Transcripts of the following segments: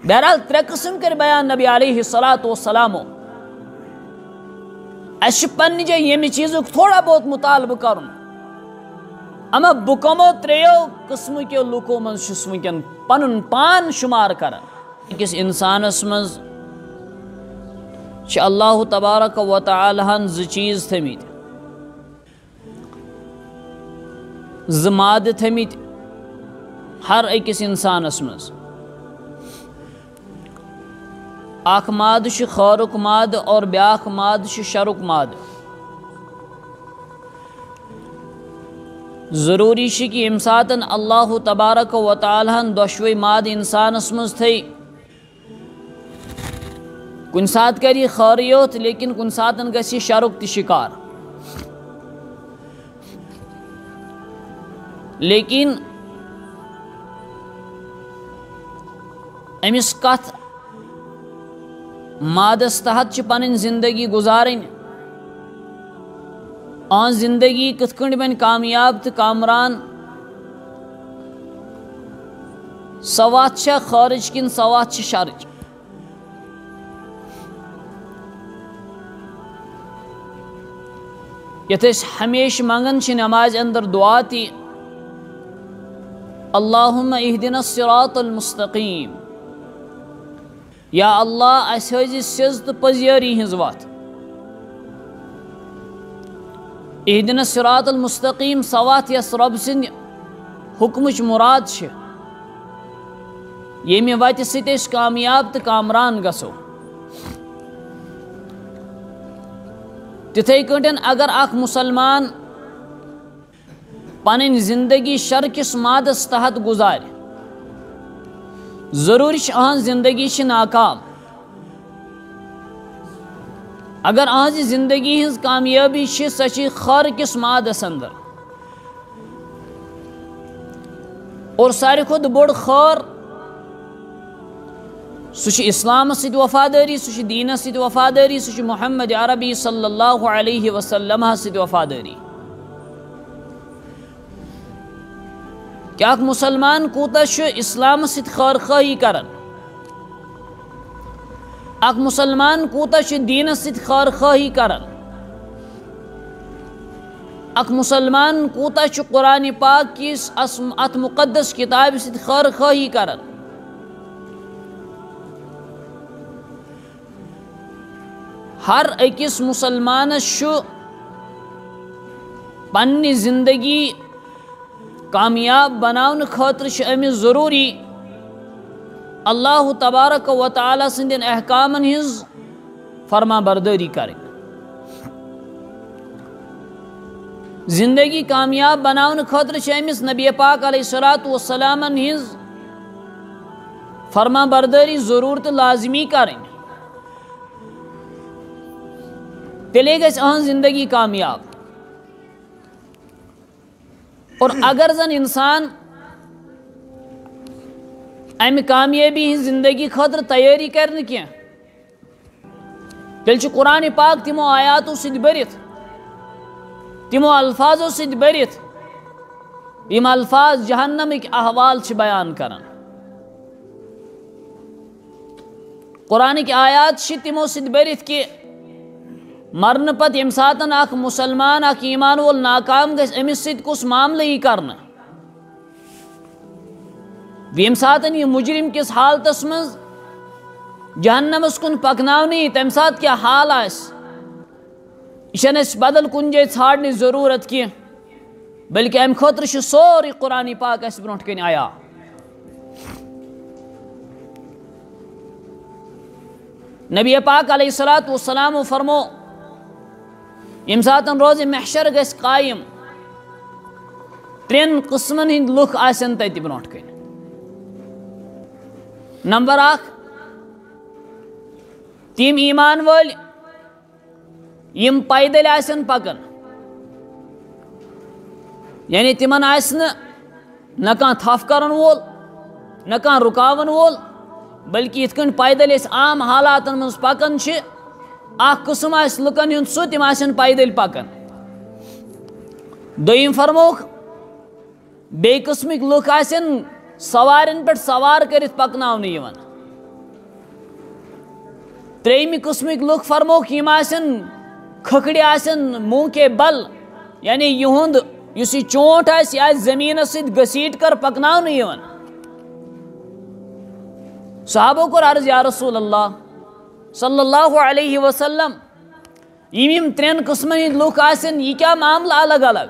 بہرحال ترے قسم کر بیان نبی علیہ الصلوۃ والسلام اس پنہ جائے یمہ چیز تھوڑا بہت مطالبہ کرن اما بہ کمو تریو قسم کے لوکو من ونکن پنن پان شمار کران اکس انسانس مز اللہ تبارک و تعالی ہن ز چیز تھمت ز ماد تھمت ہر اکس انسانس مز اخ ماد خورک ماد اور بیاخ ماد شرک ماد ضروری کہ یم سات اللہ تبارک و تعالی ہن دشوئی ماد انسانس مز تھی کن سات کری خوریوت لیکن کن سات گسی شرک تی شکار لیکن امس کت مادس تحت پن زندگی گزارن آن زندگی کت کن بن کامیاب تو کامران سوات چھا خارج کن سوات چھ شرج یت ہمیشہ منگن چھ نماز اندر دعا تی اللہم اہدنا الصراط المستقیم یا اللہ اس حض سز تو پزیری ہز وات اہدنا الصراط المستقیم سوات یس رب سند حکمچ مراد چھ یمہ وتہ ست کامیاب تو کامران گسو تتھے کٹن اگر اخ مسلمان پن زندگی شرکس مادس تحت گزار ضروری اہن زندگی ناکام اگر اہن زندگی ہز کامیابی سہ خور کس مادس اندر اور ساری کھت بوڑ خور سہ اسلام ست وفاداری سہ دینس ست وفاداری سہ محمد عربی صلی اللہ علیہ وسلم ست وفاداری کہ اخ مسلمان کوتا اسلام ست خیر خواہی کران اخ مسلمان کوتا دینس ست خیر خواہی کران اخ مسلمان کوتا قرآن پاک کس ات مقدس کتاب ست خیر خواہی کران ہر اکس مسلمانس پنہ زندگی کامیاب بناون خاطر امس ضروری اللہ تبارک و تعالی سندین احکامن ہز فرما برداری کریں زندگی کامیاب بناون خاطر امس نبی پاک علیہ الصلوۃ والسلام ہز فرما برداری ضرورت لازمی کریں تیلے گژھِ اہن زندگی کامیاب اور اگر زن انسان امہ کامیابی ہن زندگی خاطر تیاری کرن کی تیل قرآن پاک تمو آیاتو ست برت تمو الفاظو ست برت یم الفاظ جہنمک احوال بیان کران قرآن کی آیات تمو ست برت کہ مرن پت یم ساتن اخ مسلمان اخ ایمان وول ناکام گژھِ امس ست کس معاملہ یہ کرنا یم ساتن یہ مجرم کس حالتس مز جہنمس کن پکناونی تم سات کیا حال آس یہ اس بدل کن جائے ژھانڈنی ضرورت کی بلکہ ام خاطر سوری قرآن پاک اس برونٹ کن آیا نبی پاک علیہ الصلوۃ والسلام فرمو یم ساتن روز محشر گژھِ قائم ترین قسمن ہند لُکھ آسن تتہ برونٹ کن نمبر اخ تیم ایمان ول یم پیدل آسن پکن یعنی تمن آسنہ نہ کانٛہہ تھپ کرن وول نہ کانٛہہ رکاون وول بلکہ یتھ کن پیدل اس عام حالاتن مز پکن چھ اخ قسم آس لکن ہند سہ تم آسن پیدل پکن دویم فرموک بے قسمک لُکھ آسن سوارن پہ سوار کرت پکناونہ یوان تریمہِ قٕسمٕکۍ لُکھ فرموکھ یِم آسن کھکھڑِ آسن منہ کے بل یعنی یِہُنٛد یُس یہِ چونٛٹھ آسہِ یہِ آسہِ زٔمیٖنَس سۭتۍ گٔسیٖٹ کر پکناونہٕ یِوان. صحابو کوٚر عرض یا رسول اللہ صلی اللہ علیہ وسلم یِم ترٛٮ۪ن قٕسمن ہٕنٛدۍ لُکھ آسن یہِ کیٛاہ معاملہٕ الگ الگ؟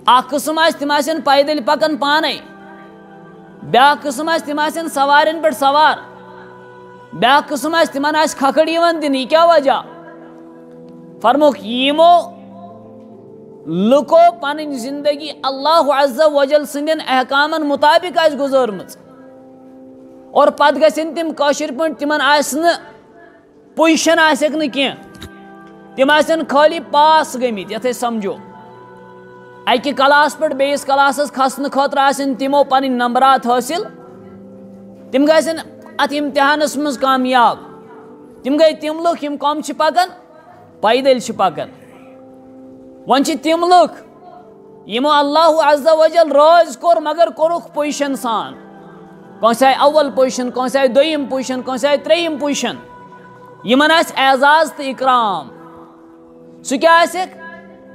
اکھ قٕسم آسہِ تِم آسن پیدٔلۍ پکان پانے، بیٛاکھ قٕسم آسہِ تِم آسن سوارٮ۪ن پٮ۪ٹھ سوار، بیٛاکھ قٕسم آسہِ تِمن آسہِ کھکھڑ یِوان دِنہٕ. یہِ کیٛاہ وجہ؟ فرموکھ یِمو لُکو پنٕنۍ زندگی اللہ عز وجل سٕنٛدٮ۪ن احکامن مطابق آسہِ گُزٲرمٕژ اور پتہٕ گژھن تِم کٲشِر پٲٹھۍ تِمن آسہِ نہٕ پُزِشن آسٮ۪کھ نہٕ کینٛہہ، تِم آسن خٲلی پاس گٔمٕتۍ. یتھ أسۍ سمجھو اکہِ کلاس پٮ۪ٹھ بیٚیِس کلاسس کھسنہٕ خٲطرٕ آسن تِمو پنٕنۍ نمبرات حٲصِل، تِم گژھن اتھ امتحانس منٛز کامیاب. تِم گٔے تِم لُکھ یِم کم چھِ پکان؟ پیدٔلۍ چھِ پکان. وۄنۍ چھِ تِم لُکھ یِمو اللہ عز وجل رٲضۍ کوٚر مگر کوٚرُکھ پُزِشن سان، کٲنٛسہِ آیہِ اول پُزِشن، کٲنٛسہِ آیہِ دوٚیِم پُزِشن، کٲنٛسہِ آیہِ ترٛیٚیِم پُزِشن. یِمن آسہِ اعزاز تہٕ اِکرام. سُہ کیٛاہ آسٮ۪کھ؟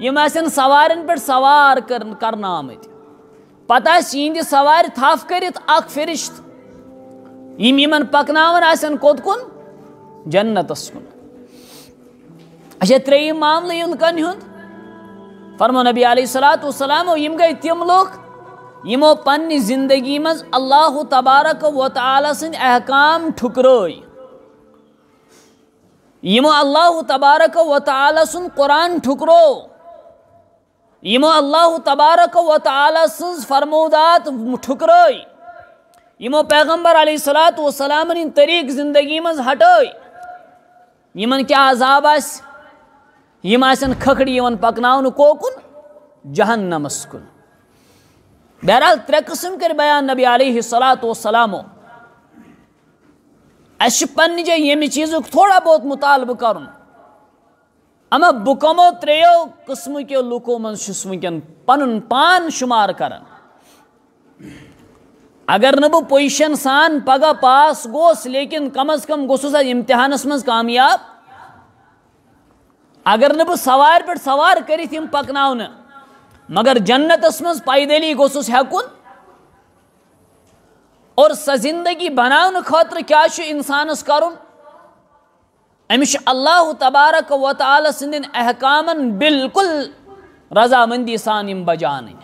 یِم آسن سوارٮ۪ن پٮ۪ٹھ سوار کرنٲمٕتۍ، پتہٕ آسہِ یِہنٛدِ سوارِ تھپھ کٔرِتھ اکھ فرشتہٕ یِم یِمن پکناوان آسن کوٚت کُن؟ جنتس کُن. اچھا ترٛیٚیِم معاملہٕ یہِ لُکن ہُنٛد فرمو نبی علیہ الصلوٰۃ والسلام یِم گٔے تِم لُکھ یِمو پننہِ زندگی منٛز اللہ تبارک و تعالیٰ سٕنٛدۍ احکام ٹھُکرٲے، یِمو اللہ تبارک و تعالیٰ سُنٛد قرآن ٹھُکرو، یِمو اللہ تبارک و تعالیٰ سٕنٛز فرمودات ٹھُکرٲے، یِمو پیغمبر علیہ الصلوٰۃ والسلامن ہٕنٛدۍ طریٖقہٕ زندگی منٛز ہٹٲے. یِمن کیٛاہ عذاب آسہِ؟ یِم آسن کھکھڑ یِوان پکناونہٕ کوکُن؟ جہنمس کُن. بہرحال ترٛےٚ قٕسم کٔرۍ بیان نبی علیہ الصلوٰۃ والسلامو. اَسہِ چھُ پننہِ جایہِ ییٚمہِ چیٖزُک تھوڑا بہت مطالبہٕ کرُن، اما بہٕ کمو ترٛیٚیو قٕسمٕکیو لُکو منٛز چھُس وٕنکٮ۪ن پنُن پان شُمار کران. اگر نہٕ بہٕ پُزِشن سان پگہہ پاس گوس لیکن کم از کم گوٚژھُس اَتھ امتحانس منٛز کامیاب. اگر نہٕ بہٕ سوارِ پٮ۪ٹھ سوار کٔرِتھ یِم پکناونہٕ مگر جنتس منٛز پیدٔلی گوٚژھُس ہٮ۪کُن. اور سۄ زندگی بناونہٕ خٲطرٕ کیٛاہ چھُ انسانس کرُن؟ أمِس چھُ اللہ تبارک و تعالیٰ سٕنٛدٮ۪ن احکامن بالکل رضامندی سان یِم بجاوٕنۍ.